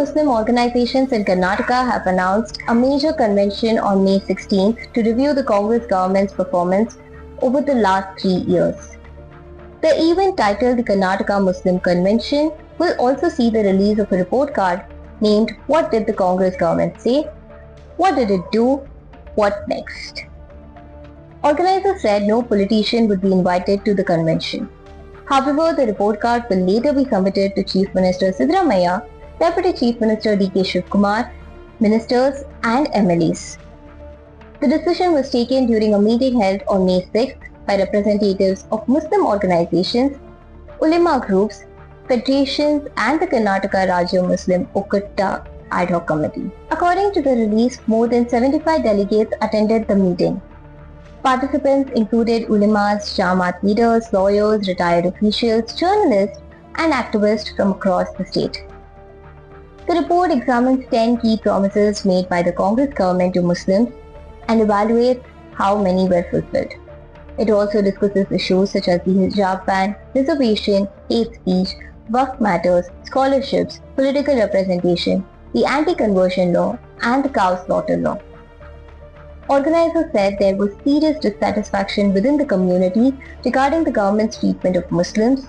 Muslim organizations in Karnataka have announced a major convention on May 16th to review the Congress government's performance over the last 3 years. The event, titled the Karnataka Muslim Convention, will also see the release of a report card named "What Did the Congress Government Say? What Did it Do? What Next?" Organizers said no politician would be invited to the convention. However, the report card will later be submitted to Chief Minister Siddaramaiah, Deputy Chief Minister D.K. Shivkumar, ministers and MLAs. The decision was taken during a meeting held on May 6th by representatives of Muslim organizations, ulema groups, federations and the Karnataka Rajya Muslim Okkatta Ad Hoc Committee. According to the release, more than 75 delegates attended the meeting. Participants included ulemas, Jamaat leaders, lawyers, retired officials, journalists and activists from across the state. The report examines 10 key promises made by the Congress government to Muslims and evaluates how many were fulfilled. It also discusses issues such as the hijab ban, reservation, hate speech, waqf matters, scholarships, political representation, the anti-conversion law and the cow slaughter law. Organizers said there was serious dissatisfaction within the community regarding the government's treatment of Muslims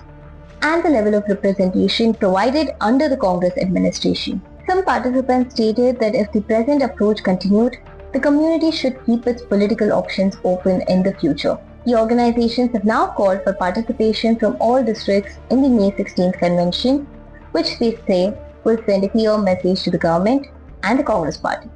and the level of representation provided under the Congress administration. Some participants stated that if the present approach continued, the community should keep its political options open in the future. The organizations have now called for participation from all districts in the May 16th convention, which they say will send a clear message to the government and the Congress party.